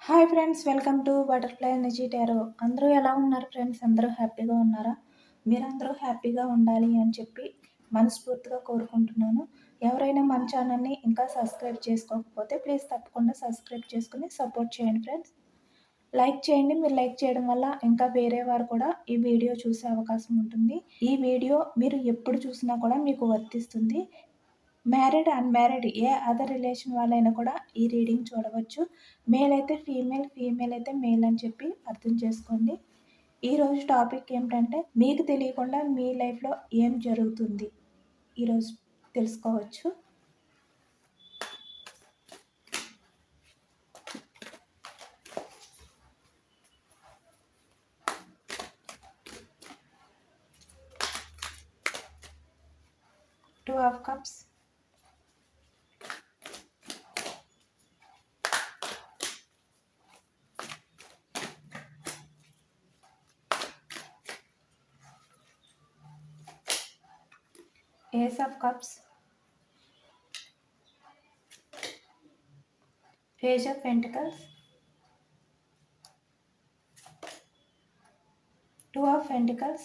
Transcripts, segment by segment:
Hi friends, welcome to butterfly energy tarot. అందరూ ఎలా ఉన్నారు ఫ్రెండ్స్? అందరూ హ్యాపీగా ఉన్నారా? మీరందరూ హ్యాపీగా ఉండాలి అని చెప్పి మనస్ఫూర్తిగా కోరుకుంటున్నాను. ఎవరైనా మన ఛానల్ని ఇంకా సబ్స్క్రైబ్ చేసుకోకపోతే ప్లీజ్ తప్పకుండా సబ్స్క్రైబ్ చేసుకుని సపోర్ట్ చేయండి ఫ్రెండ్స్. లైక్ చేయండి. మీరు లైక్ చేయడం వల్ల ఇంకా వేరే వారు కూడా ఈ వీడియో చూసే అవకాశం ఉంటుంది. ఈ వీడియో మీరు ఎప్పుడు చూసినా కూడా మీకు వర్తిస్తుంది. మ్యారీడ్, అన్‌మ్యారీడ్ ఏ అదర్ రిలేషన్ వాళ్ళైనా కూడా ఈ రీడింగ్ చూడవచ్చు. మేల్ అయితే ఫీమేల్, ఫీమేల్ అయితే మేల్ అని చెప్పి అర్థం చేసుకోండి. ఈరోజు టాపిక్ ఏమిటంటే మీకు తెలియకుండా మీ లైఫ్‌లో ఏం జరుగుతుంది ఈరోజు తెలుసుకోవచ్చు. Two of cups, Ace of Cups, Page of Pentacles, Two of Pentacles,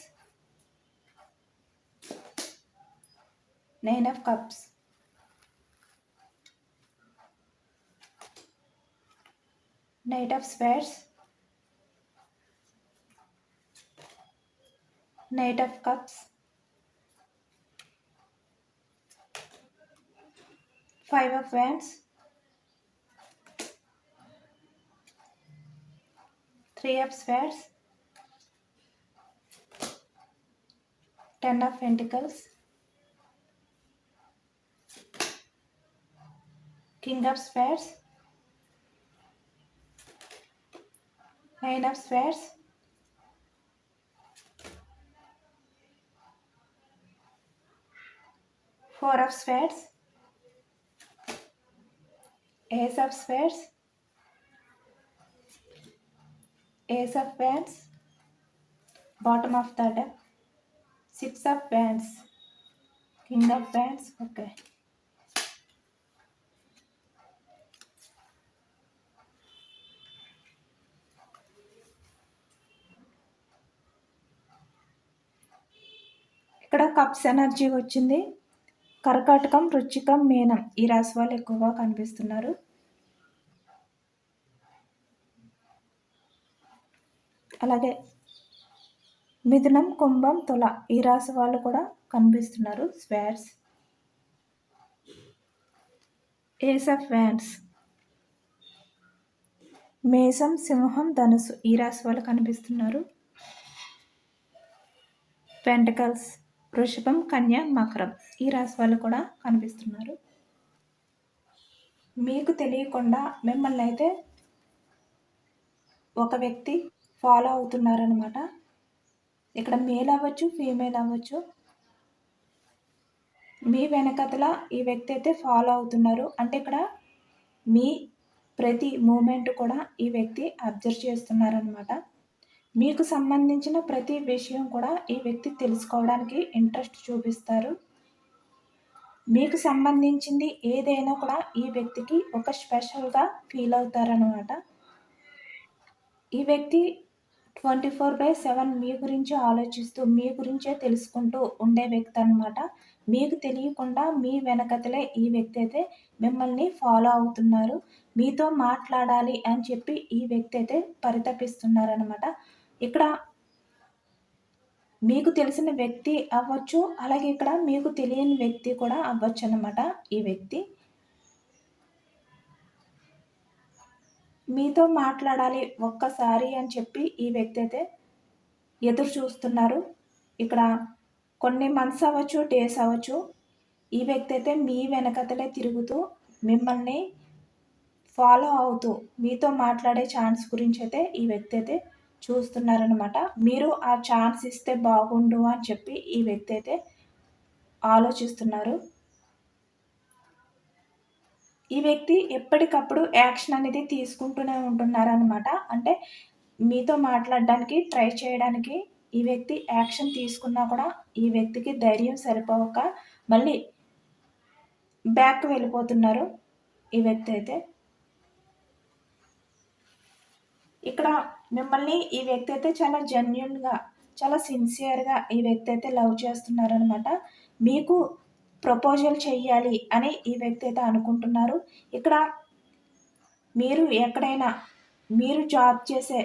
Nine of Cups, Knight of Swords, Knight of Cups, Five of Wands, Three of Swords, Ten of Pentacles, King of Swords, Nine of Swords, Four of Swords, Ace of Swords, Ace of Wands, bottom of the deck, Six of Wands, King of Wands. Okay. ఇక్కడ cups energy వచ్చింది. కర్కాటకం, వృశ్చికం, మీనం ఈ రాశి వాళ్ళు ఎక్కువగా కనిపిస్తున్నారు. అలాగే మిథునం, కుంభం, తుల ఈ రాశి వాళ్ళు కూడా కనిపిస్తున్నారు. స్వార్డ్స్, ఏస్ ఆఫ్ వ్యాండ్స్, మేషం, సింహం, ధనుసు ఈ రాశి వాళ్ళు కనిపిస్తున్నారు. పెంటకల్స్, వృషభం, కన్య, మకరం ఈ రాశి వాళ్ళు కూడా కనిపిస్తున్నారు. మీకు తెలియకుండా మిమ్మల్ని అయితే ఒక వ్యక్తి ఫాలో అవుతున్నారనమాట. ఇక్కడ మేల్ అవ్వచ్చు, ఫీమేల్ అవ్వచ్చు. మీ వెనకతల ఈ వ్యక్తి అయితే ఫాలో అవుతున్నారు. అంటే ఇక్కడ మీ ప్రతి మూమెంట్ కూడా ఈ వ్యక్తి అబ్జర్వ్ చేస్తున్నారనమాట. మీకు సంబంధించిన ప్రతి విషయం కూడా ఈ వ్యక్తి తెలుసుకోవడానికి ఇంట్రెస్ట్ చూపిస్తారు. మీకు సంబంధించింది ఏదైనా కూడా ఈ వ్యక్తికి ఒక స్పెషల్గా ఫీల్ అవుతారనమాట. ఈ వ్యక్తి 24/7 మీ గురించి ఆలోచిస్తూ మీ గురించే తెలుసుకుంటూ ఉండే వ్యక్తి అనమాట. మీకు తెలియకుండా మీ వెనకతలే ఈ వ్యక్తి అయితే మిమ్మల్ని ఫాలో అవుతున్నారు. మీతో మాట్లాడాలి అని చెప్పి ఈ వ్యక్తి అయితే పరితపిస్తున్నారనమాట. ఇక్కడ మీకు తెలిసిన వ్యక్తి అవ్వచ్చు, అలాగే ఇక్కడ మీకు తెలియని వ్యక్తి కూడా అవ్వచ్చు అనమాట. ఈ వ్యక్తి మీతో మాట్లాడాలి ఒక్కసారి అని చెప్పి ఈ వ్యక్తి అయితే ఎదురు చూస్తున్నారు. ఇక్కడ కొన్ని మంత్స్ అవ్వచ్చు, డేస్ అవ్వచ్చు. ఈ వ్యక్తి అయితే మీ వెనకతలే తిరుగుతూ మిమ్మల్ని ఫాలో అవుతూ మీతో మాట్లాడే ఛాన్స్ గురించి అయితే ఈ వ్యక్తి అయితే చూస్తున్నారనమాట. మీరు ఆ ఛాన్స్ ఇస్తే బాగుండు అని చెప్పి ఈ వ్యక్తి అయితే ఆలోచిస్తున్నారు. ఈ వ్యక్తి ఎప్పటికప్పుడు యాక్షన్ అనేది తీసుకుంటూనే ఉంటున్నారనమాట. అంటే మీతో మాట్లాడడానికి ట్రై చేయడానికి ఈ వ్యక్తి యాక్షన్ తీసుకున్నా కూడా ఈ వ్యక్తికి ధైర్యం సరిపోక మళ్ళీ బ్యాక్ వెళ్ళిపోతున్నారు ఈ వ్యక్తి అయితే. ఇక్కడ మిమ్మల్ని ఈ వ్యక్తి అయితే చాలా జెన్యున్‌గా, చాలా సిన్సియర్‌గా ఈ వ్యక్తి అయితే లవ్ చేస్తున్నారనమాట. మీకు ప్రపోజల్ చెయ్యాలి అని ఈ వ్యక్తి అయితే అనుకుంటున్నారు. ఇక్కడ మీరు ఎక్కడైనా మీరు జాబ్ చేసే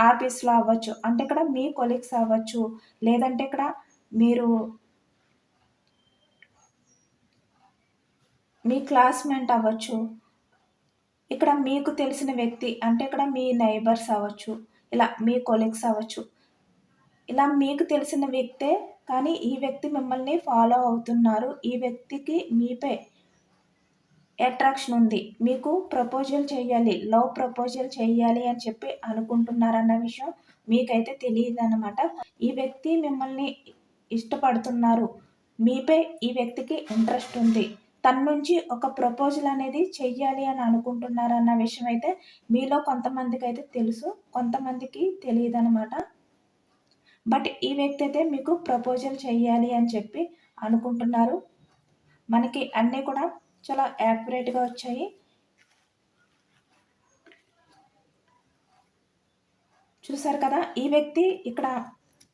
ఆఫీస్‌లో అవ్వచ్చు. అంటే ఇక్కడ మీ కొలీగ్స్ అవ్వచ్చు. లేదంటే ఇక్కడ మీరు మీ క్లాస్‌మేట్ అవ్వచ్చు. ఇక్కడ మీకు తెలిసిన వ్యక్తి అంటే ఇక్కడ మీ నైబర్స్ అవ్వచ్చు. ఇలా మీ కొలీగ్స్ అవ్వచ్చు. ఇలా మీకు తెలిసిన వ్యక్తే కానీ ఈ వ్యక్తి మిమ్మల్ని ఫాలో అవుతున్నారు. ఈ వ్యక్తికి మీపై అట్రాక్షన్ ఉంది. మీకు ప్రపోజల్ చేయాలి. లవ్ ప్రపోజల్ చేయాలి అని చెప్పి అనుకుంటున్నారన్న విషయం మీకైతే తెలీదనమాట. ఈ వ్యక్తి మిమ్మల్ని ఇష్టపడుతున్నారు. మీపై ఈ వ్యక్తికి ఇంట్రెస్ట్ ఉంది. తన నుంచి ఒక ప్రపోజల్ అనేది చెయ్యాలి అని అనుకుంటున్నారన్న విషయం అయితే మీలో కొంతమందికైతే తెలుసు. కొంతమందికి తెలీదనమాట. బట్ ఈ వ్యక్తి అయితే మీకు ప్రపోజల్ చెయ్యాలి అని చెప్పి అనుకుంటున్నారు. మనకి అన్నీ కూడా చాలా యాక్యురేట్‌గా వచ్చాయి. చూసారు కదా! ఈ వ్యక్తి ఇక్కడ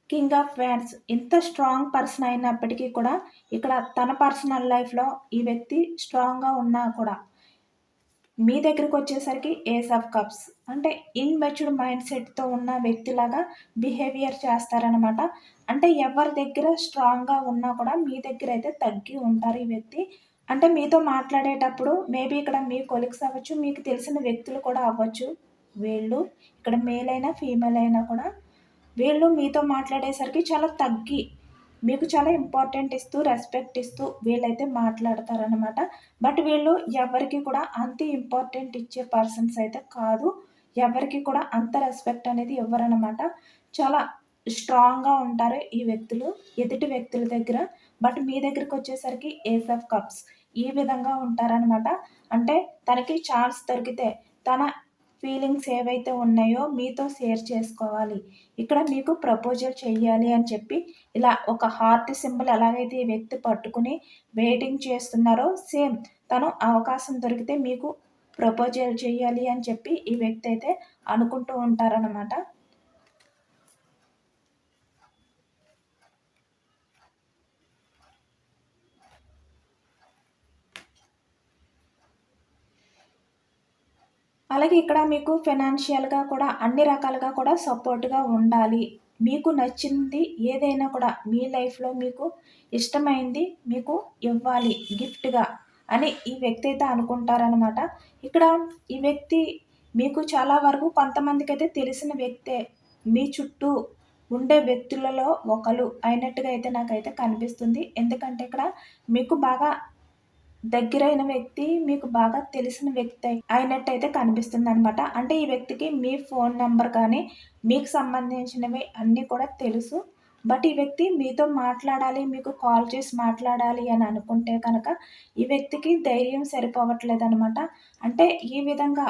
కింగ్ ఆఫ్ వ్యాండ్స్ ఇంత స్ట్రాంగ్ పర్సన్ అయినప్పటికీ కూడా ఇక్కడ తన పర్సనల్ లైఫ్‌లో ఈ వ్యక్తి స్ట్రాంగ్‌గా ఉన్నా కూడా మీ దగ్గరకొచ్చేసరికి ఏస్ ఆఫ్ కప్స్ అంటే ఇన్‌మెచ్యూర్డ్ మైండ్ సెట్‌తో ఉన్న వ్యక్తిలాగా బిహేవియర్ చేస్తారనమాట. అంటే ఎవరి దగ్గర స్ట్రాంగ్‌గా ఉన్నా కూడా మీ దగ్గరైతే తగ్గి ఉంటారు ఈ వ్యక్తి. అంటే మీతో మాట్లాడేటప్పుడు మేబీ ఇక్కడ మీ కొలీగ్స్ అవ్వచ్చు, మీకు తెలిసిన వ్యక్తులు కూడా అవ్వచ్చు. వీళ్ళు ఇక్కడ మేల్ అయినా, ఫీమేల్ అయినా కూడా వీళ్ళు మీతో మాట్లాడేసరికి చాలా తగ్గి మీకు చాలా ఇంపార్టెంట్ ఇస్తూ, రెస్పెక్ట్ ఇస్తూ వీళ్ళైతే మాట్లాడతారనమాట. బట్ వీళ్ళు ఎవరికీ కూడా అంత ఇంపార్టెంట్ ఇచ్చే పర్సన్స్ అయితే కాదు. ఎవరికీ కూడా అంత రెస్పెక్ట్ అనేది ఇవ్వరనమాట. చాలా స్ట్రాంగ్‌గా ఉంటారు ఈ వ్యక్తులు, ఎదుటి వ్యక్తుల దగ్గర. బట్ మీ దగ్గరకొచ్చేసరికి ఏస్ ఆఫ్ కప్స్ ఈ విధంగా ఉంటారనమాట. అంటే తనకి ఛాన్స్ దొరికితే తన ఫీలింగ్స్ ఏవైతే ఉన్నాయో మీతో షేర్ చేసుకోవాలి. ఇక్కడ మీకు ప్రపోజల్ చెయ్యాలి అని చెప్పి ఇలా ఒక హార్ట్ సింబల్ ఎలాగైతే ఈ వ్యక్తి పట్టుకుని వెయిటింగ్ చేస్తున్నారో సేమ్ తను అవకాశం దొరికితే మీకు ప్రపోజల్ చెయ్యాలి అని చెప్పి ఈ వ్యక్తి అయితే అనుకుంటూ ఉంటారనమాట. అలాగే ఇక్కడ మీకు ఫైనాన్షియల్‌గా కూడా అన్ని రకాలుగా కూడా సపోర్ట్‌గా ఉండాలి. మీకు నచ్చింది ఏదైనా కూడా మీ లైఫ్‌లో మీకు ఇష్టమైంది మీకు ఇవ్వాలి గిఫ్ట్‌గా అని ఈ వ్యక్తి అయితే అనుకుంటారనమాట. ఇక్కడ ఈ వ్యక్తి మీకు చాలా వరకు కొంతమందికైతే తెలిసిన వ్యక్తే. మీ చుట్టూ ఉండే వ్యక్తులలో ఒకలు అయినట్టుగా అయితే నాకైతే కనిపిస్తుంది. ఎందుకంటే ఇక్కడ మీకు బాగా దగ్గరైన వ్యక్తి, మీకు బాగా తెలిసిన వ్యక్తి అయినట్టయితే కనిపిస్తుందనమాట. అంటే ఈ వ్యక్తికి మీ ఫోన్ నంబర్ కానీ, మీకు సంబంధించినవి అన్నీ కూడా తెలుసు. బట్ ఈ వ్యక్తి మీతో మాట్లాడాలి, మీకు కాల్ చేసి మాట్లాడాలి అని అనుకుంటే కనుక, ఈ వ్యక్తికి ధైర్యం సరిపోవట్లేదనమాట. అంటే ఈ విధంగా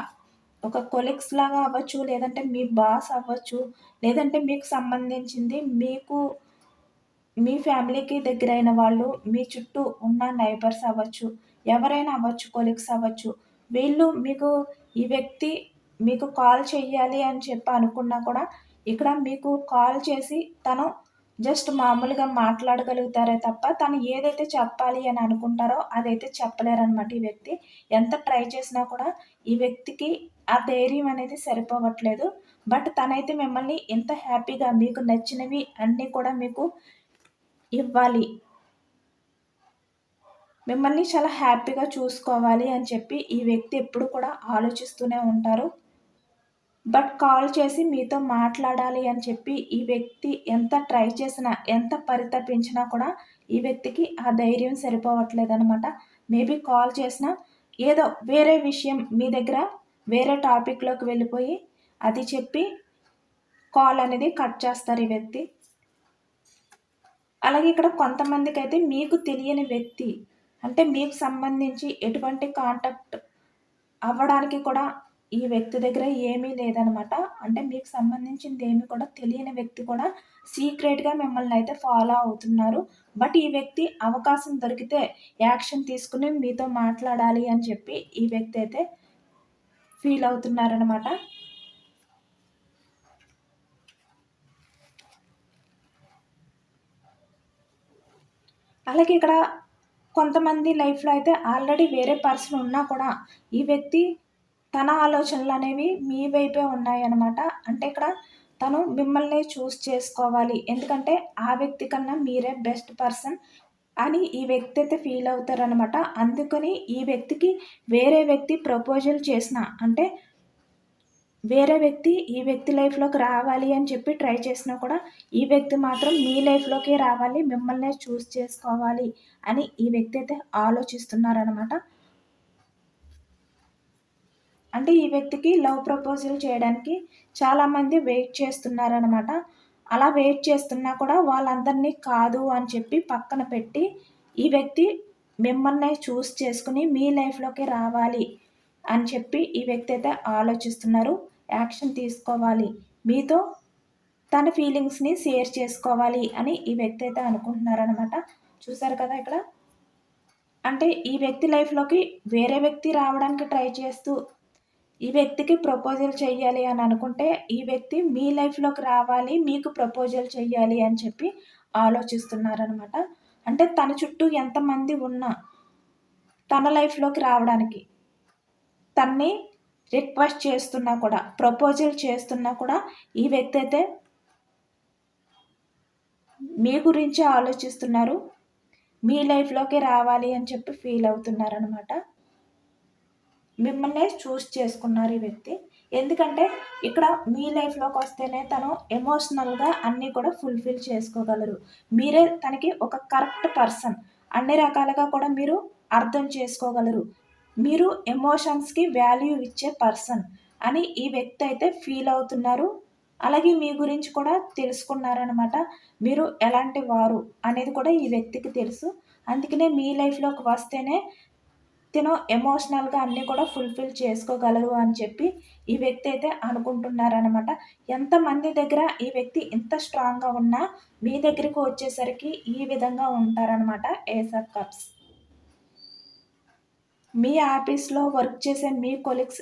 ఒక కొలీగ్స్ లాగా అవ్వచ్చు, లేదంటే మీ బాస్ అవ్వచ్చు, లేదంటే మీకు సంబంధించింది మీకు మీ ఫ్యామిలీకి దగ్గరైన వాళ్ళు, మీ చుట్టూ ఉన్న నైబర్స్ అవ్వచ్చు, ఎవరైనా అవ్వచ్చు, కొలీగ్స్ అవ్వచ్చు. వీళ్ళు మీకు ఈ వ్యక్తి మీకు కాల్ చెయ్యాలి అని చెప్పి అనుకున్నా కూడా, ఇక్కడ మీకు కాల్ చేసి తను జస్ట్ మామూలుగా మాట్లాడగలుగుతారే తప్ప, తను ఏదైతే చెప్పాలి అని అనుకుంటారో అదైతే చెప్పలేరనమాట ఈ వ్యక్తి. ఎంత ట్రై చేసినా కూడా ఈ వ్యక్తికి ఆ ధైర్యం అనేది సరిపోవట్లేదు. బట్ తనైతే మిమ్మల్ని ఎంత హ్యాపీగా మీకు నచ్చినవి అన్నీ కూడా మీకు ఇవ్వాలి. మిమ్మల్ని చాలా హ్యాపీగా చూసుకోవాలి అని చెప్పి ఈ వ్యక్తి ఎప్పుడు కూడా ఆలోచిస్తూనే ఉంటారు. బట్ కాల్ చేసి మీతో మాట్లాడాలి అని చెప్పి ఈ వ్యక్తి ఎంత ట్రై చేసినా, ఎంత పరితపించినా కూడా ఈ వ్యక్తికి ఆ ధైర్యం సరిపోవట్లేదనమాట. మేబీ కాల్ చేసినా ఏదో వేరే విషయం మీ దగ్గర వేరే టాపిక్‌లోకి వెళ్ళిపోయి అది చెప్పి కాల్ అనేది కట్ చేస్తారు ఈ వ్యక్తి. అలాగే ఇక్కడ కొంతమందికైతే మీకు తెలియని వ్యక్తి అంటే మీకు సంబంధించి ఎటువంటి కాంటాక్ట్ అవ్వడానికి కూడా ఈ వ్యక్తి దగ్గర ఏమీ లేదనమాట. అంటే మీకు సంబంధించింది ఏమి కూడా తెలియని వ్యక్తి కూడా సీక్రెట్‌గా మిమ్మల్ని అయితే ఫాలో అవుతున్నారు. బట్ ఈ వ్యక్తి అవకాశం దొరికితే యాక్షన్ తీసుకొని మీతో మాట్లాడాలి అని చెప్పి ఈ వ్యక్తి అయితే ఫీల్ అవుతున్నారనమాట. అలాగే ఇక్కడ కొంతమంది లైఫ్లో అయితే ఆల్రెడీ వేరే పర్సన్ ఉన్నా కూడా ఈ వ్యక్తి తన ఆలోచనలు అనేవి మీ వైపే ఉన్నాయన్నమాట. అంటే ఇక్కడ తను మిమ్మల్ని చూస్ చేసుకోవాలి. ఎందుకంటే ఆ వ్యక్తి కన్నా మీరే బెస్ట్ పర్సన్ అని ఈ వ్యక్తి అయితే ఫీల్ అవుతారనమాట. అందుకని ఈ వ్యక్తికి వేరే వ్యక్తి ప్రపోజల్ చేసిన అంటే వేరే వ్యక్తి ఈ వ్యక్తి లైఫ్‌లోకి రావాలి అని చెప్పి ట్రై చేసినా కూడా, ఈ వ్యక్తి మాత్రం మీ లైఫ్‌లోకే రావాలి, మిమ్మల్నే చూజ్ చేసుకోవాలి అని ఈ వ్యక్తి అయితే ఆలోచిస్తున్నారనమాట. అంటే ఈ వ్యక్తికి లవ్ ప్రపోజల్ చేయడానికి చాలామంది వెయిట్ చేస్తున్నారనమాట. అలా వెయిట్ చేస్తున్నా కూడా వాళ్ళందరినీ కాదు అని చెప్పి పక్కన పెట్టి, ఈ వ్యక్తి మిమ్మల్నే చూస్ చేసుకొని మీ లైఫ్‌లోకి రావాలి అని చెప్పి ఈ వ్యక్తి అయితే ఆలోచిస్తున్నారు. యాక్షన్ తీసుకోవాలి. మీతో తన ఫీలింగ్స్‌ని షేర్ చేసుకోవాలి అని ఈ వ్యక్తి అయితే అనుకుంటున్నారనమాట. చూసారు కదా ఇక్కడ. అంటే ఈ వ్యక్తి లైఫ్‌లోకి వేరే వ్యక్తి రావడానికి ట్రై చేస్తూ ఈ వ్యక్తికి ప్రపోజల్ చెయ్యాలి అని అనుకుంటే, ఈ వ్యక్తి మీ లైఫ్‌లోకి రావాలి, మీకు ప్రపోజల్ చెయ్యాలి అని చెప్పి ఆలోచిస్తున్నారనమాట. అంటే తన చుట్టూ ఎంతమంది ఉన్నా, తన లైఫ్‌లోకి రావడానికి, తన్ని రిక్వెస్ట్ చేస్తున్నా కూడా, ప్రపోజల్ చేస్తున్నా కూడా, ఈ వ్యక్తి అయితే మీ గురించే ఆలోచిస్తున్నారు. మీ లైఫ్‌లోకి రావాలి అని చెప్పి ఫీల్ అవుతున్నారనమాట. మిమ్మల్నే చూస్ చేసుకున్నారు ఈ వ్యక్తి. ఎందుకంటే ఇక్కడ మీ లైఫ్‌లోకి వస్తేనే తను ఎమోషనల్‌గా అన్నీ కూడా ఫుల్‌ఫిల్ చేసుకోగలరు. మీరే తనకి ఒక కరెక్ట్ పర్సన్. అన్ని రకాలుగా కూడా మీరు అర్థం చేసుకోగలరు. మీరు ఎమోషన్స్‌కి వాల్యూ ఇచ్చే పర్సన్ అని ఈ వ్యక్తి అయితే ఫీల్ అవుతున్నారు. అలాగే మీ గురించి కూడా తెలుసుకున్నారనమాట. మీరు ఎలాంటి వారు అనేది కూడా ఈ వ్యక్తికి తెలుసు. అందుకనే మీ లైఫ్‌లోకి వస్తేనే తిను ఎమోషనల్‌గా అన్నీ కూడా ఫుల్‌ఫిల్ చేసుకోగలరు అని చెప్పి ఈ వ్యక్తి అయితే అనుకుంటున్నారనమాట. ఎంతమంది దగ్గర ఈ వ్యక్తి ఇంత స్ట్రాంగ్‌గా ఉన్నా మీ దగ్గరికి వచ్చేసరికి ఈ విధంగా ఉంటారనమాట. ఏస్ ఆఫ్ కప్స్. మీ ఆఫీస్‌లో వర్క్ చేసే మీ కొలీగ్స్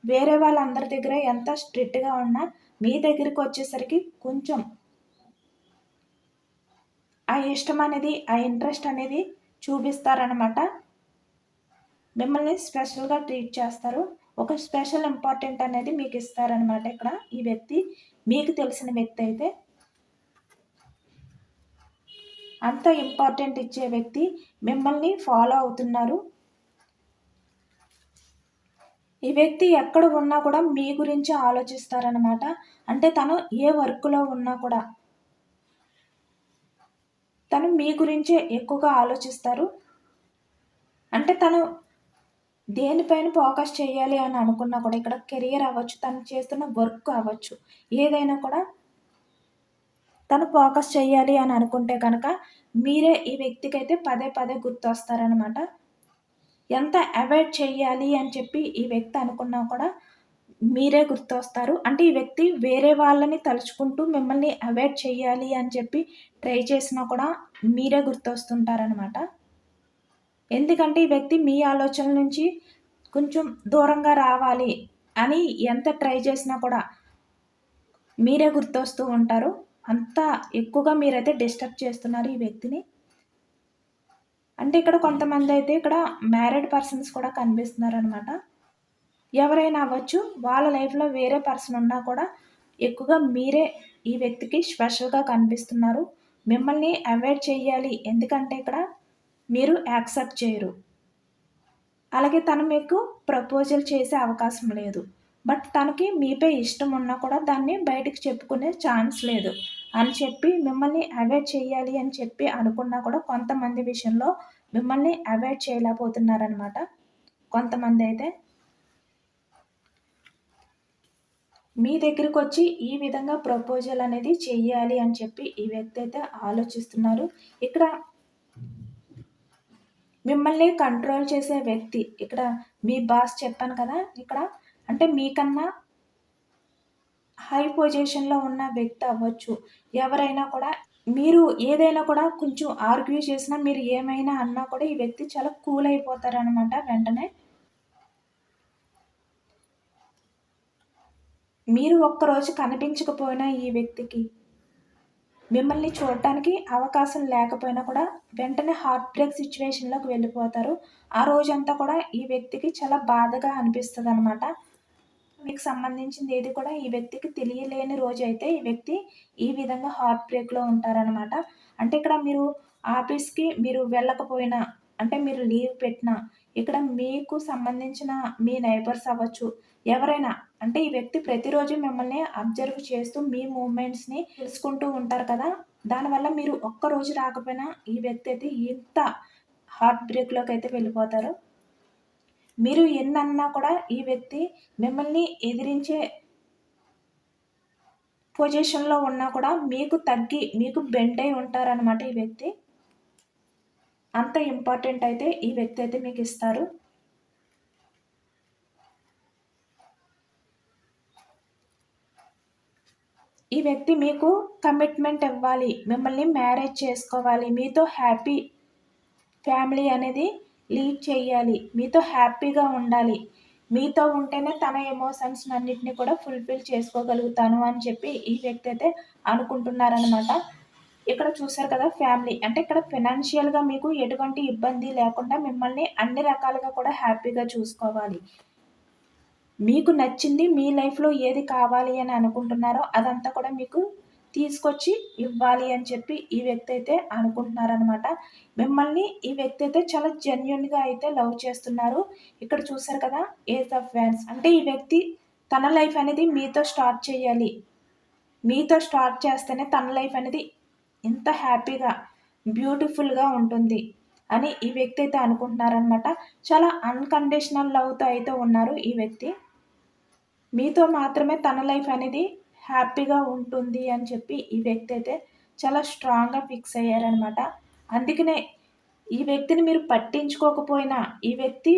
వేరే వాళ్ళందరి దగ్గర ఎంత స్ట్రిక్ట్‌గా ఉన్నా మీ దగ్గరికి వచ్చేసరికి కొంచెం ఆ ఇష్టం అనేది, ఆ ఇంట్రెస్ట్ అనేది చూపిస్తారనమాట. మిమ్మల్ని స్పెషల్‌గా ట్రీట్ చేస్తారు. ఒక స్పెషల్ ఇంపార్టెంట్ అనేది మీకు ఇస్తారనమాట ఇక్కడ ఈ వ్యక్తి. మీకు తెలిసిన వ్యక్తి అయితే. అంత ఇంపార్టెంట్ ఇచ్చే వ్యక్తి మిమ్మల్ని ఫాలో అవుతున్నారు. ఈ వ్యక్తి ఎక్కడ ఉన్నా కూడా మీ గురించి ఆలోచిస్తారనమాట. అంటే తను ఏ వర్క్‌లో ఉన్నా కూడా తను మీ గురించే ఎక్కువగా ఆలోచిస్తారు. అంటే తను దేనిపైన ఫోకస్ చేయాలి అని అనుకున్నా కూడా ఇక్కడ కెరియర్ అవ్వచ్చు, తను చేస్తున్న వర్క్ అవ్వచ్చు, ఏదైనా కూడా తను ఫోకస్ చేయాలి అని అనుకుంటే కనుక మీరే ఈ వ్యక్తికైతే పదే పదే గుర్తొస్తారనమాట. ఎంత అవాయిడ్ చేయాలి అని చెప్పి ఈ వ్యక్తి అనుకున్నా కూడా మీరే గుర్తొస్తారు. అంటే ఈ వ్యక్తి వేరే వాళ్ళని తలుచుకుంటూ మిమ్మల్ని అవాయిడ్ చేయాలి అని చెప్పి ట్రై చేసినా కూడా మీరే గుర్తొస్తుంటారనమాట. ఎందుకంటే ఈ వ్యక్తి మీ ఆలోచనల నుంచి కొంచెం దూరంగా రావాలి అని ఎంత ట్రై చేసినా కూడా మీరే గుర్తొస్తూ ఉంటారు. అంత ఎక్కువగా మీరైతే డిస్టర్బ్ చేస్తున్నారు ఈ వ్యక్తిని. అంటే ఇక్కడ కొంతమందయితే ఇక్కడ మ్యారీడ్ పర్సన్స్ కూడా కనిపిస్తున్నారనమాట. ఎవరైనా అవ్వచ్చు. వాళ్ళ లైఫ్‌లో వేరే పర్సన్ ఉన్నా కూడా ఎక్కువగా మీరే ఈ వ్యక్తికి స్పెషల్‌గా కనిపిస్తున్నారు. మిమ్మల్ని అవాయిడ్ చేయాలి. ఎందుకంటే ఇక్కడ మీరు యాక్సెప్ట్ చేయరు. అలాగే తను మీకు ప్రపోజల్ చేసే అవకాశం లేదు. బట్ తనకి మీపై ఇష్టం ఉన్నా కూడా దాన్ని బయటికి చెప్పుకునే ఛాన్స్ లేదు అని చెప్పి మిమ్మల్ని అవాయిడ్ చేయాలి అని చెప్పి అనుకున్నా కూడా కొంతమంది విషయంలో మిమ్మల్ని అవాయిడ్ చేయలేకపోతున్నారనమాట. కొంతమందైతే మీ దగ్గరకొచ్చి ఈ విధంగా ప్రపోజల్ అనేది చెయ్యాలి అని చెప్పి ఈ వ్యక్తి అయితే ఆలోచిస్తున్నారు. ఇక్కడ మిమ్మల్ని కంట్రోల్ చేసే వ్యక్తి ఇక్కడ మీ బాస్ చెప్పాను కదా! ఇక్కడ అంటే మీకన్నా హై పొజిషన్‌లో ఉన్న వ్యక్తి అవ్వచ్చు. ఎవరైనా కూడా మీరు ఏదైనా కూడా కొంచెం ఆర్గ్యూ చేసినా, మీరు ఏమైనా అన్నా కూడా ఈ వ్యక్తి చాలా కూల్ అయిపోతారనమాట వెంటనే. మీరు ఒక్కరోజు కనిపించకపోయినా ఈ వ్యక్తికి మిమ్మల్ని చూడటానికి అవకాశం లేకపోయినా కూడా వెంటనే హార్ట్ బ్రేక్ సిచ్యువేషన్లోకి వెళ్ళిపోతారు. ఆ రోజంతా కూడా ఈ వ్యక్తికి చాలా బాధగా అనిపిస్తుందనమాట. మీకు సంబంధించింది ఏది కూడా ఈ వ్యక్తికి తెలియలేని రోజైతే ఈ వ్యక్తి ఈ విధంగా హార్ట్ బ్రేక్‌లో ఉంటారనమాట. అంటే ఇక్కడ మీరు ఆఫీస్‌కి మీరు వెళ్ళకపోయినా, అంటే మీరు లీవ్ పెట్టినా, ఇక్కడ మీకు సంబంధించిన మీ నైబర్స్ అవ్వచ్చు, ఎవరైనా అంటే ఈ వ్యక్తి ప్రతిరోజు మిమ్మల్ని అబ్జర్వ్ చేస్తూ మీ మూవ్‌మెంట్స్‌ని తెలుసుకుంటూ ఉంటారు కదా! దానివల్ల మీరు ఒక్కరోజు రాకపోయినా ఈ వ్యక్తి అయితే ఇంత హార్ట్ బ్రేక్‌లోకైతే వెళ్ళిపోతారు. మీరు ఎన్నన్నా కూడా ఈ వ్యక్తి మిమ్మల్ని ఎదిరించే పొజిషన్‌లో ఉన్నా కూడా మీకు తగ్గి, మీకు బెండ్ అయి ఉంటారనమాట ఈ వ్యక్తి. అంత ఇంపార్టెంట్ అయితే ఈ వ్యక్తి అయితే మీకిస్తారు. ఈ వ్యక్తి మీకు కమిట్మెంట్ ఇవ్వాలి, మిమ్మల్ని మ్యారేజ్ చేసుకోవాలి, మీతో హ్యాపీ ఫ్యామిలీ అనేది లీడ్ చేయాలి, మీతో హ్యాపీగా ఉండాలి, మీతో ఉంటేనే తన ఎమోషన్స్‌నన్నిటిని కూడా ఫుల్‌ఫిల్ చేసుకోగలుగుతాను అని చెప్పి ఈ వ్యక్తి అయితే అనుకుంటున్నారనమాట. ఇక్కడ చూసారు కదా ఫ్యామిలీ. అంటే ఇక్కడ ఫినాన్షియల్‌గా మీకు ఎటువంటి ఇబ్బంది లేకుండా మిమ్మల్ని అన్ని రకాలుగా కూడా హ్యాపీగా చూసుకోవాలి. మీకు నచ్చింది మీ లైఫ్‌లో ఏది కావాలి అని అనుకుంటున్నారో అదంతా కూడా మీకు తీసుకొచ్చి ఇవ్వాలి అని చెప్పి ఈ వ్యక్తి అయితే అనుకుంటున్నారనమాట. మిమ్మల్ని ఈ వ్యక్తి అయితే చాలా జెన్యూన్‌గా అయితే లవ్ చేస్తున్నారు. ఇక్కడ చూసారు కదా ఏస్ ఆఫ్ వ్యాన్స్. అంటే ఈ వ్యక్తి తన లైఫ్ అనేది మీతో స్టార్ట్ చేయాలి. మీతో స్టార్ట్ చేస్తేనే తన లైఫ్ అనేది ఇంత హ్యాపీగా, బ్యూటిఫుల్‌గా ఉంటుంది అని ఈ వ్యక్తి అయితే అనుకుంటున్నారనమాట. చాలా అన్‌కండిషనల్ లవ్‌తో అయితే ఉన్నారు ఈ వ్యక్తి. మీతో మాత్రమే తన లైఫ్ అనేది హ్యాపీగా ఉంటుంది అని చెప్పి ఈ వ్యక్తి అయితే చాలా స్ట్రాంగ్‌గా ఫిక్స్ అయ్యారనమాట. అందుకనే ఈ వ్యక్తిని మీరు పట్టించుకోకపోయినా ఈ వ్యక్తి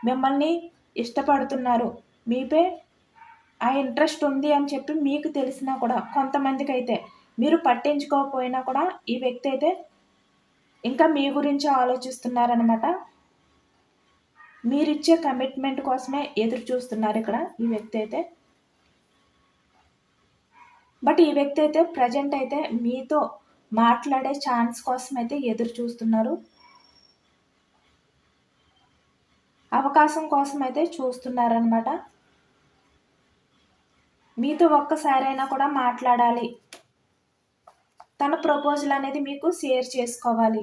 మిమ్మల్ని ఇష్టపడుతున్నారు, మీపై ఆ ఇంట్రెస్ట్ ఉంది అని చెప్పి మీకు తెలిసినా కూడా కొంతమందికైతే మీరు పట్టించుకోకపోయినా కూడా ఈ వ్యక్తి అయితే ఇంకా మీ గురించి ఆలోచిస్తున్నారనమాట. మీరిచ్చే కమిట్మెంట్ కోసమే ఎదురు చూస్తున్నారు ఇక్కడ ఈ వ్యక్తి అయితే. బట్ ఈ వ్యక్తి అయితే ప్రెజెంట్ అయితే మీతో మాట్లాడే ఛాన్స్ కోసం అయితే ఎదురు చూస్తున్నారు. అవకాశం కోసం అయితే చూస్తున్నారనమాట. మీతో ఒక్కసారైనా కూడా మాట్లాడాలి, తన ప్రపోజల్ అనేది మీకు షేర్ చేసుకోవాలి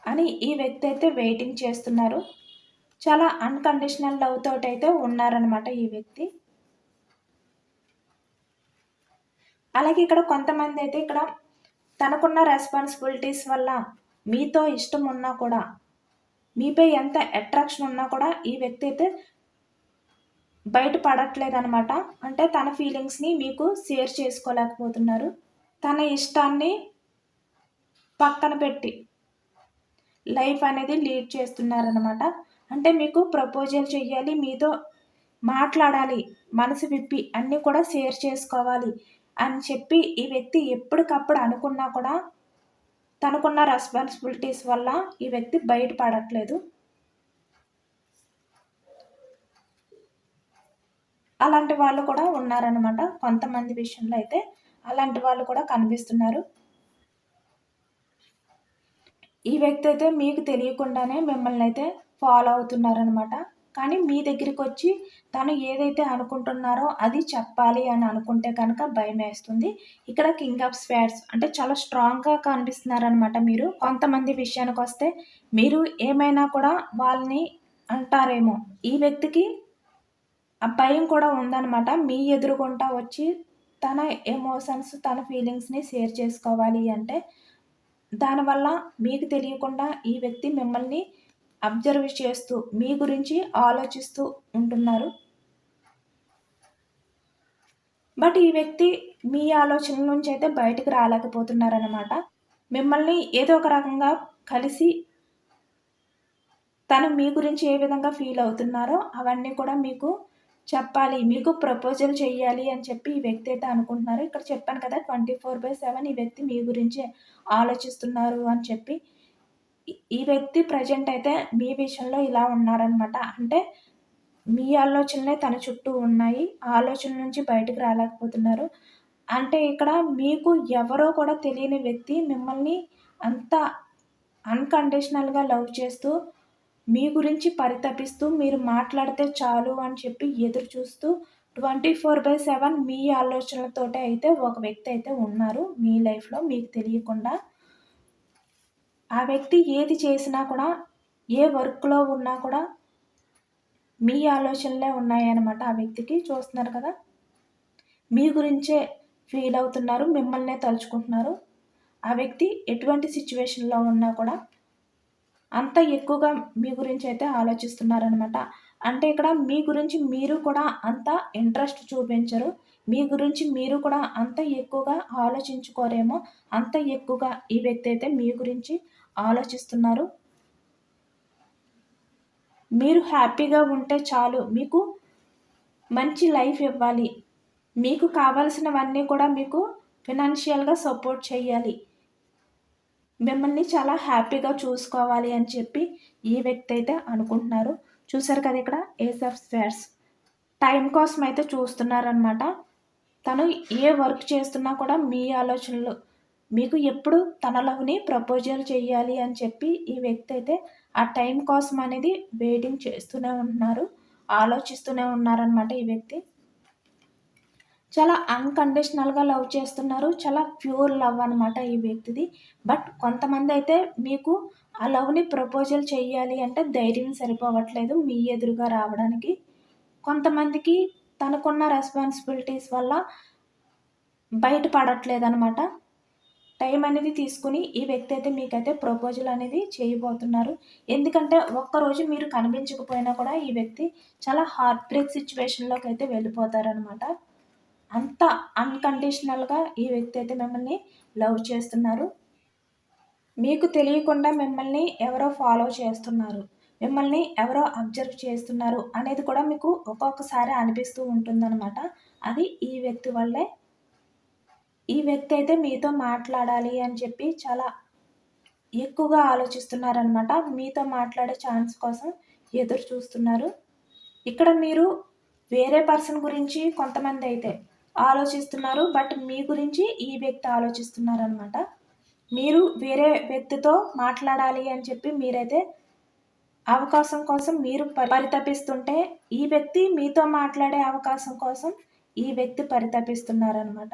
అని ఈ వ్యక్తి అయితే వెయిటింగ్ చేస్తున్నారు. చాలా అన్‌కండిషనల్ లవ్ తోటైతే ఉన్నారనమాట ఈ వ్యక్తి. అలాగే ఇక్కడ కొంతమంది అయితే ఇక్కడ తనకున్న రెస్పాన్సిబిలిటీస్ వల్ల మీతో ఇష్టం ఉన్నా కూడా, మీపై ఎంత అట్రాక్షన్ ఉన్నా కూడా ఈ వ్యక్తి అయితే బయట పడట్లేదనమాట. అంటే తన ఫీలింగ్స్‌ని మీకు షేర్ చేసుకోలేకపోతున్నారు. తన ఇష్టాన్ని పక్కన పెట్టి లైఫ్ అనేది లీడ్ చేస్తున్నారనమాట. అంటే మీకు ప్రపోజల్ చెయ్యాలి, మీతో మాట్లాడాలి, మనసు విప్పి అన్నీ కూడా షేర్ చేసుకోవాలి అని చెప్పి ఈ వ్యక్తి ఎప్పటికప్పుడు అనుకున్నా కూడా తనకున్న రెస్పాన్సిబిలిటీస్ వల్ల ఈ వ్యక్తి బయట పడట్లేదు. అలాంటి వాళ్ళు కూడా ఉన్నారనమాట. కొంతమంది విషయంలో అయితే అలాంటి వాళ్ళు కూడా కనిపిస్తున్నారు. ఈ వ్యక్తి అయితే మీకు తెలియకుండానే మిమ్మల్ని అయితే ఫాలో అవుతున్నారనమాట. కానీ మీ దగ్గరికొచ్చి తను ఏదైతే అనుకుంటున్నారో అది చెప్పాలి అని అనుకుంటే కనుక భయమేస్తుంది. ఇక్కడ కింగ్ ఆఫ్ స్వార్డ్స్ అంటే చాలా స్ట్రాంగ్‌గా కనిపిస్తున్నారనమాట మీరు. కొంతమంది విషయానికొస్తే మీరు ఏమైనా కూడా వాళ్ళని అంటారేమో. ఈ వ్యక్తికి ఆ భయం కూడా ఉందనమాట. మీ ఎదురుగుంటా వచ్చి తన ఎమోషన్స్, తన ఫీలింగ్స్‌ని షేర్ చేసుకోవాలి అంటే, దానివల్ల మీకు తెలియకుండా ఈ వ్యక్తి మిమ్మల్ని అబ్జర్వ్ చేస్తూ, మీ గురించి ఆలోచిస్తూ ఉంటున్నారు. బట్ ఈ వ్యక్తి మీ ఆలోచనల నుంచి అయితే బయటకు రాలేకపోతున్నారనమాట. మిమ్మల్ని ఏదో ఒక రకంగా కలిసి తను మీ గురించి ఏ విధంగా ఫీల్ అవుతున్నారో అవన్నీ కూడా మీకు చెప్పాలి, మీకు ప్రపోజల్ చెయ్యాలి అని చెప్పి ఈ వ్యక్తి అయితే అనుకుంటున్నారు. ఇక్కడ చెప్పాను కదా 24/7 ఈ వ్యక్తి మీ గురించే ఆలోచిస్తున్నారు అని చెప్పి. ఈ వ్యక్తి ప్రెజెంట్ అయితే మీ విషయంలో ఇలా ఉన్నారనమాట. అంటే మీ ఆలోచనలే తన చుట్టూ ఉన్నాయి. ఆ ఆలోచనల నుంచి బయటకు రాలేకపోతున్నారు. అంటే ఇక్కడ మీకు ఎవరో కూడా తెలియని వ్యక్తి మిమ్మల్ని అంత అన్‌కండిషనల్‌గా లవ్ చేస్తూ, మీ గురించి పరితపిస్తూ, మీరు మాట్లాడితే చాలు అని చెప్పి ఎదురు చూస్తూ 24/7 మీ ఆలోచనలతోటే అయితే ఒక వ్యక్తి అయితే ఉన్నారు మీ లైఫ్‌లో మీకు తెలియకుండా. ఆ వ్యక్తి ఏది చేసినా కూడా, ఏ వర్క్‌లో ఉన్నా కూడా మీ ఆలోచనలే ఉన్నాయన్నమాట ఆ వ్యక్తికి. చూస్తున్నారు కదా! మీ గురించే ఫీల్ అవుతున్నారు. మిమ్మల్నే తలుచుకుంటున్నారు. ఆ వ్యక్తి ఎటువంటి సిట్యుయేషన్‌లో ఉన్నా కూడా అంత ఎక్కువగా మీ గురించయితే ఆలోచిస్తున్నారనమాట. అంటే ఇక్కడ మీ గురించి మీరు కూడా అంత ఇంట్రెస్ట్ చూపించరు. మీ గురించి మీరు కూడా అంత ఎక్కువగా ఆలోచించుకోరేమో. అంత ఎక్కువగా ఈ వ్యక్తి అయితే మీ గురించి ఆలోచిస్తున్నారు. మీరు హ్యాపీగా ఉంటే చాలు. మీకు మంచి లైఫ్ ఇవ్వాలి. మీకు కావాల్సినవన్నీ కూడా మీకు ఫినాన్షియల్‌గా సపోర్ట్ చేయాలి. మిమ్మల్ని చాలా హ్యాపీగా చూసుకోవాలి అని చెప్పి ఈ వ్యక్తి అయితే అనుకుంటున్నారు. చూసారు కదా ఇక్కడ ఏస్ ఆఫ్ స్వేర్డ్స్. టైం కోసం అయితే చూస్తున్నారనమాట. తను ఏ వర్క్ చేస్తున్నా కూడా మీ ఆలోచనలు మీకు ఎప్పుడు తన లవ్‌ని ప్రపోజల్ చేయాలి అని చెప్పి ఈ వ్యక్తి అయితే ఆ టైం కోసం అనేది వెయిటింగ్ చేస్తూనే ఉంటున్నారు. ఆలోచిస్తూనే ఉన్నారనమాట ఈ వ్యక్తి. చాలా అన్‌కండిషనల్‌గా లవ్ చేస్తున్నారు. చాలా ప్యూర్ లవ్ అనమాట ఈ వ్యక్తిది. బట్ కొంతమందైతే మీకు ఆ లవ్‌ని ప్రపోజల్ చెయ్యాలి అంటే ధైర్యం సరిపోవట్లేదు మీ ఎదురుగా రావడానికి. కొంతమందికి తనకున్న రెస్పాన్సిబిలిటీస్ వల్ల బయట పడట్లేదనమాట. టైం అనేది తీసుకొని ఈ వ్యక్తి అయితే మీకైతే ప్రపోజల్ అనేది చేయబోతున్నారు. ఎందుకంటే ఒక్కరోజు మీరు కనిపించకపోయినా కూడా ఈ వ్యక్తి చాలా హార్ట్ బ్రేక్ సిట్యుయేషన్‌లోకి అయితే వెళ్ళిపోతారనమాట. అంత అన్‌కండిషనల్‌గా ఈ వ్యక్తి అయితే మిమ్మల్ని లవ్ చేస్తున్నారు. మీకు తెలియకుండా మిమ్మల్ని ఎవరో ఫాలో చేస్తున్నారు. మిమ్మల్ని ఎవరో అబ్జర్వ్ చేస్తున్నారు అనేది కూడా మీకు ఒక్కొక్కసారి అనిపిస్తూ ఉంటుందనమాట. అది ఈ వ్యక్తి వల్లే. ఈ వ్యక్తి అయితే మీతో మాట్లాడాలి అని చెప్పి చాలా ఎక్కువగా ఆలోచిస్తున్నారనమాట. మీతో మాట్లాడే ఛాన్స్ కోసం ఎదురు చూస్తున్నారు. ఇక్కడ మీరు వేరే పర్సన్ గురించి కొంతమందైతే ఆలోచిస్తున్నారు. బట్ మీ గురించి ఈ వ్యక్తి ఆలోచిస్తున్నారనమాట. మీరు వేరే వ్యక్తితో మాట్లాడాలి అని చెప్పి మీరైతే అవకాశం కోసం మీరు పరితపిస్తుంటే, ఈ వ్యక్తి మీతో మాట్లాడే అవకాశం కోసం ఈ వ్యక్తి పరితపిస్తున్నారనమాట.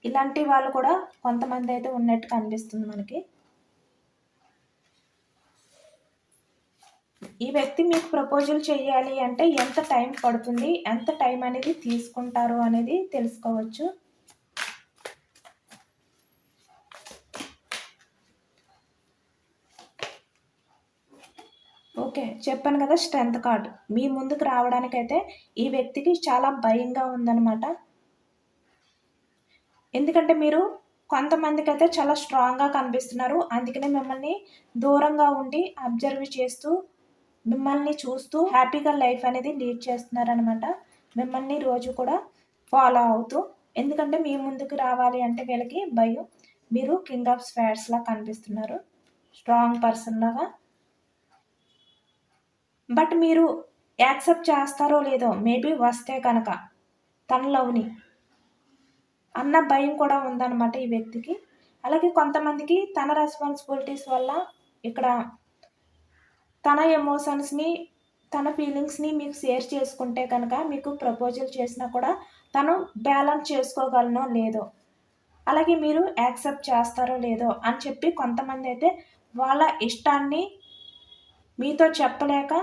ఇలాంటి వాళ్ళు కూడా కొంతమందైతే ఉన్నట్టు కనిపిస్తుంది మనకి. ఈ వ్యక్తి మీకు ప్రపోజల్ చేయాలి అంటే ఎంత టైం పడుతుంది, ఎంత టైం అనేది తీసుకుంటారు అనేది తెలుసుకోవచ్చు. ఓకే. చెప్పాను కదా స్ట్రెంత్ కార్డ్. మీ ముందుకు రావడానికైతే ఈ వ్యక్తికి చాలా భయంగా ఉందనమాట. ఎందుకంటే మీరు కొంతమందికైతే చాలా స్ట్రాంగ్‌గా కనిపిస్తున్నారు. అందుకనే మిమ్మల్ని దూరంగా ఉండి అబ్జర్వ్ చేస్తూ, మిమ్మల్ని చూస్తూ హ్యాపీగా లైఫ్ అనేది లీడ్ చేస్తున్నారనమాట. మిమ్మల్ని రోజు కూడా ఫాలో అవుతూ. ఎందుకంటే మీ ముందుకు రావాలి అంటే వీళ్ళకి భయం. మీరు కింగ్ ఆఫ్ స్వార్డ్స్‌లా కనిపిస్తున్నారు. స్ట్రాంగ్ పర్సన్‌లాగా. బట్ మీరు యాక్సెప్ట్ చేస్తారో లేదో మేబీ వస్తే కనుక తన లవ్‌ని అన్న భయం కూడా ఉందన్నమాట ఈ వ్యక్తికి. అలాగే కొంతమందికి తన రెస్పాన్సిబిలిటీస్ వల్ల ఇక్కడ తన ఎమోషన్స్‌ని, తన ఫీలింగ్స్‌ని మీకు షేర్ చేసుకుంటే కనుక మీకు ప్రపోజల్ చేసినా కూడా తను బ్యాలెన్స్ చేసుకోగలనో లేదో, అలాగే మీరు యాక్సెప్ట్ చేస్తారో లేదో అని చెప్పి కొంతమందైతే వాళ్ళ ఇష్టాన్ని మీతో చెప్పలేక,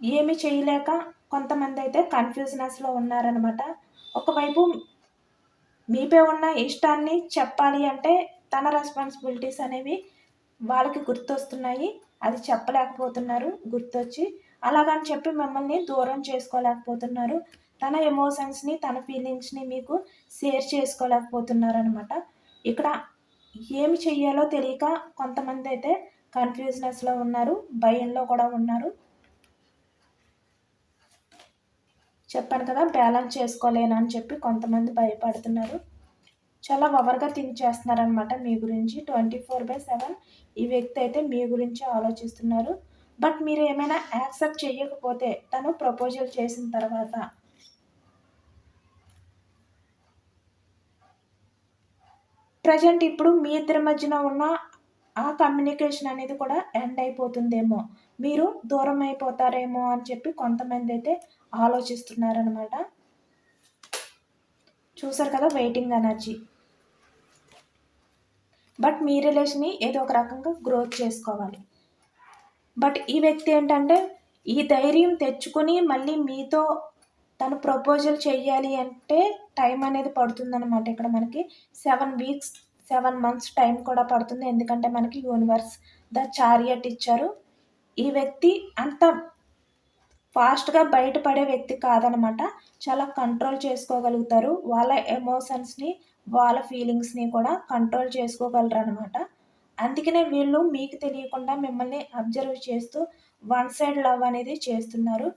ఏమి చేయలేక కొంతమందైతే కన్‌ఫ్యూజనెస్‌లో ఉన్నారనమాట. ఒకవైపు మీపై ఉన్న ఇష్టాన్ని చెప్పాలి అంటే తన రెస్పాన్సిబిలిటీస్ అనేవి వాళ్ళకి గుర్తొస్తున్నాయి. అది చెప్పలేకపోతున్నారు గుర్తొచ్చి. అలాగని చెప్పి మిమ్మల్ని దూరం చేసుకోలేకపోతున్నారు. తన ఎమోషన్స్‌ని, తన ఫీలింగ్స్‌ని మీకు షేర్ చేసుకోలేకపోతున్నారనమాట. ఇక్కడ ఏమి చెయ్యాలో తెలియక కొంతమందైతే కన్‌ఫ్యూజనెస్‌లో ఉన్నారు. భయంలో కూడా ఉన్నారు. చెప్పాను కదా! బ్యాలెన్స్ చేసుకోలేనని చెప్పి కొంతమంది భయపడుతున్నారు. చాలా ఓవర్‌గా థింక్ చేస్తున్నారనమాట మీ గురించి. 24/7 ఈ వ్యక్తి అయితే మీ గురించే ఆలోచిస్తున్నారు. బట్ మీరు ఏమైనా యాక్సెప్ట్ చేయకపోతే తను ప్రపోజల్ చేసిన తర్వాత ప్రజెంట్ ఇప్పుడు మీ ఇద్దరి మధ్యన ఉన్న ఆ కమ్యూనికేషన్ అనేది కూడా ఎండ్ అయిపోతుందేమో, మీరు దూరం అయిపోతారేమో అని చెప్పి కొంతమంది అయితే ఆలోచిస్తున్నారనమాట. చూసారు కదా వెయిటింగ్ ఎనర్జీ. బట్ మీ రిలేషన్ని ఏదో ఒక రకంగా గ్రోత్ చేసుకోవాలి. బట్ ఈ వ్యక్తి ఏంటంటే ఈ ధైర్యం తెచ్చుకొని మళ్ళీ మీతో తను ప్రపోజల్ చెయ్యాలి అంటే టైం అనేది పడుతుందన్నమాట. ఇక్కడ మనకి 7 వీక్స్ 7 మంత్స్ టైం కూడా పడుతుంది. ఎందుకంటే మనకి యూనివర్స్ ద చారియట్ ఇచ్చారు. ఈ వ్యక్తి అంత ఫాస్ట్గా బయటపడే వ్యక్తి కాదనమాట. చాలా కంట్రోల్ చేసుకోగలుగుతారు. వాళ్ళ ఎమోషన్స్ని వాళ్ళ ఫీలింగ్స్ని కూడా కంట్రోల్ చేసుకోగలరు అనమాట. అందుకనే వీళ్ళు మీకు తెలియకుండా మిమ్మల్ని అబ్జర్వ్ చేస్తూ వన్ సైడ్ లవ్ అనేది చేస్తున్నారు.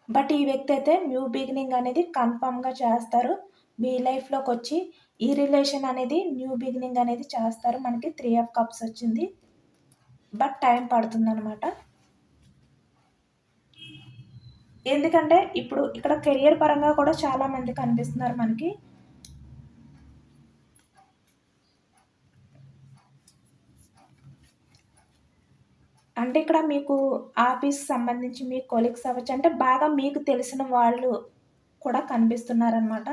బట్ ఈ వ్యక్తి అయితే న్యూ బిగినింగ్ అనేది కన్ఫామ్గా చేస్తారు. మీ లైఫ్లోకి వచ్చి ఈ రిలేషన్ అనేది న్యూ బిగినింగ్ అనేది చేస్తారు. మనకి 3 ఆఫ్ కప్స్ వచ్చింది. బట్ టైం పడుతుందన్నమాట. ఎందుకంటే ఇప్పుడు ఇక్కడ కెరియర్ పరంగా కూడా చాలా మంది కనిపిస్తున్నారు మనకి. అంటే ఇక్కడ మీకు ఆఫీస్ సంబంధించి మీ కొలీగ్స్ అవ్వచ్చు, అంటే బాగా మీకు తెలిసిన వాళ్ళు కూడా కనిపిస్తున్నారనమాట.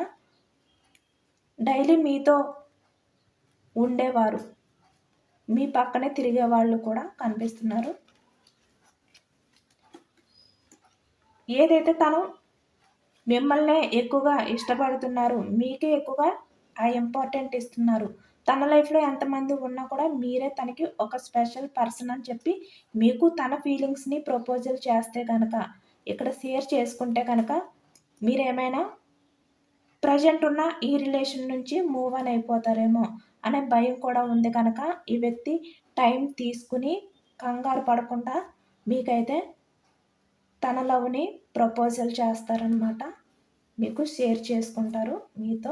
డైలీ మీతో ఉండేవారు, మీ పక్కనే తిరిగే వాళ్ళు కూడా కనిపిస్తున్నారు. ఏదైతే తను మిమ్మల్నే ఎక్కువగా ఇష్టపడుతున్నారు, మీకే ఎక్కువగా ఆ ఇంపార్టెంట్ ఇస్తున్నారు. తన లైఫ్లో ఎంతమంది ఉన్నా కూడా మీరే తనకి ఒక స్పెషల్ పర్సన్ అని చెప్పి మీకు తన ఫీలింగ్స్ని ప్రపోజల్ చేస్తే కనుక, ఇక్కడ షేర్ చేసుకుంటే కనుక మీరేమైనా ప్రజెంట్ ఉన్న ఈ రిలేషన్ నుంచి మూవ్ ఆన్ అయిపోతారేమో అనే భయం కూడా ఉంది కనుక ఈ వ్యక్తి టైం తీసుకుని కంగారు పడకుండా మీకైతే తన లవ్ని ప్రపోజల్ చేస్తారనమాట. మీకు షేర్ చేసుకుంటారు మీతో.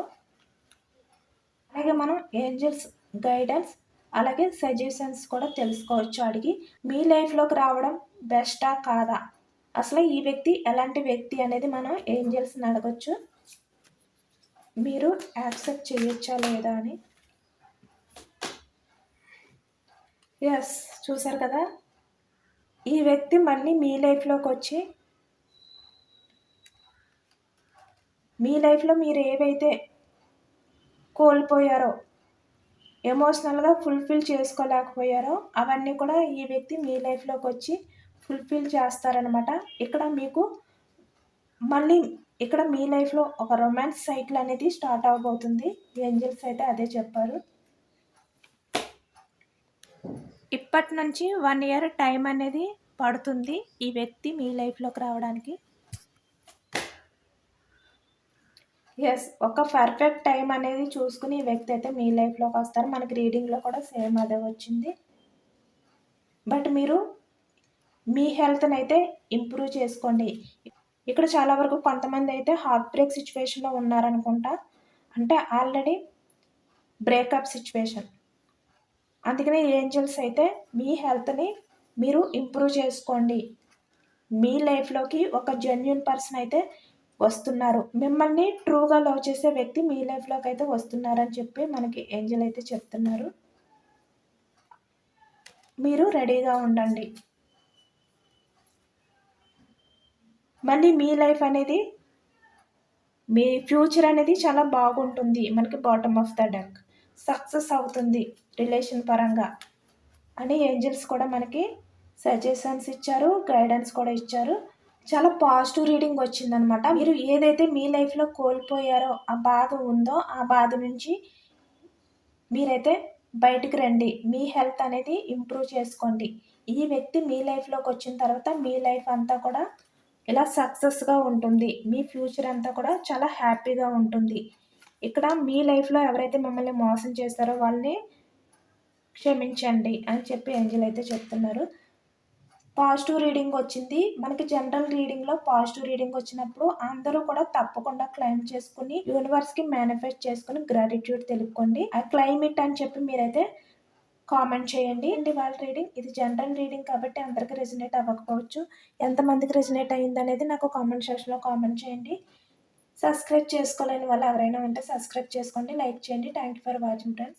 అలాగే మనం ఏంజల్స్ గైడెన్స్ అలాగే సజెషన్స్ కూడా తెలుసుకోవచ్చు అడిగి. మీ లైఫ్లోకి రావడం బెస్టా కాదా, అసలు ఈ వ్యక్తి ఎలాంటి వ్యక్తి అనేది మనం ఏంజల్స్ని అడగచ్చు. మీరు యాక్సెప్ట్ చేయొచ్చా లేదా అని. ఎస్, చూసారు కదా, ఈ వ్యక్తి మళ్ళీ మీ లైఫ్లోకి వచ్చి మీ లైఫ్లో మీరు ఏవైతే కోల్పోయారో, ఎమోషనల్గా ఫుల్ఫిల్ చేసుకోలేకపోయారో అవన్నీ కూడా ఈ వ్యక్తి మీ లైఫ్లోకి వచ్చి ఫుల్ఫిల్ చేస్తారనమాట. ఇక్కడ మీకు మళ్ళీ ఇక్కడ మీ లైఫ్లో ఒక రొమాన్స్ సైకిల్ అనేది స్టార్ట్ అవబోతుంది. ఏంజల్స్ అయితే అదే చెప్పారు. ఇప్పటి నుంచి 1 ఇయర్ టైం అనేది పడుతుంది ఈ వ్యక్తి మీ లైఫ్లోకి రావడానికి. ఎస్, ఒక పర్ఫెక్ట్ టైం అనేది చూసుకుని ఈ వ్యక్తి అయితే మీ లైఫ్లోకి వస్తారు. మనకి రీడింగ్లో కూడా సేమ్ అదే వచ్చింది. బట్ మీరు మీ హెల్త్ని అయితే ఇంప్రూవ్ చేసుకోండి. ఇక్కడ చాలా వరకు కొంతమంది అయితే హార్ట్ బ్రేక్ సిచ్యువేషన్లో ఉన్నారనుకుంటా, అంటే ఆల్రెడీ బ్రేకప్ సిచ్యువేషన్. అందుకనే ఏంజల్స్ అయితే మీ హెల్త్ని మీరు ఇంప్రూవ్ చేసుకోండి. మీ లైఫ్లోకి ఒక జెన్యూన్ పర్సన్ అయితే వస్తున్నారు, మిమ్మల్ని ట్రూగా లవ్ చేసే వ్యక్తి మీ లైఫ్లోకి అయితే వస్తున్నారని చెప్పి మనకి ఏంజల్ అయితే చెప్తున్నారు. మీరు రెడీగా ఉండండి. మళ్ళీ మీ లైఫ్ అనేది, మీ ఫ్యూచర్ అనేది చాలా బాగుంటుంది. మనకి bottom of the deck success అవుతుంది రిలేషన్ పరంగా అని ఏంజల్స్ కూడా మనకి సజెషన్స్ ఇచ్చారు, గైడెన్స్ కూడా ఇచ్చారు. చాలా పాజిటివ్ రీడింగ్ వచ్చిందనమాట. మీరు ఏదైతే మీ లైఫ్లో కోల్పోయారో, ఆ బాధ ఉందో, ఆ బాధ నుంచి మీరైతే బయటికి రండి. మీ హెల్త్ అనేది ఇంప్రూవ్ చేసుకోండి. ఈ వ్యక్తి మీ లైఫ్లోకి వచ్చిన తర్వాత మీ లైఫ్ అంతా కూడా ఇలా సక్సెస్గా ఉంటుంది. మీ ఫ్యూచర్ అంతా కూడా చాలా హ్యాపీగా ఉంటుంది. ఇక్కడ మీ లైఫ్లో ఎవరైతే మిమ్మల్ని మోసం చేస్తారో వాళ్ళని క్షమించండి అని చెప్పి ఏంజల్ అయితే చెప్తున్నారు. పాజిటివ్ రీడింగ్ వచ్చింది మనకి. జనరల్ రీడింగ్లో పాజిటివ్ రీడింగ్ వచ్చినప్పుడు అందరూ కూడా తప్పకుండా క్లైమ్ చేసుకుని యూనివర్స్కి మేనిఫెస్ట్ చేసుకుని గ్రాటిట్యూడ్ తెలుపుకోండి. ఆ క్లైమ్ అని చెప్పి మీరైతే కామెంట్ చేయండి. అండి వాళ్ళ రీడింగ్ ఇది జనరల్ రీడింగ్ కాబట్టి అందరికీ రెజినేట్ అవ్వకపోవచ్చు. ఎంతమందికి రెజినేట్ అయ్యింది అనేది నాకు కామెంట్ సెక్షన్లో కామెంట్ చేయండి. సబ్స్క్రైబ్ చేసుకోలేని వాళ్ళు ఎవరైనా ఉంటే సబ్స్క్రైబ్ చేసుకోండి, లైక్ చేయండి. Thank you for watching friends.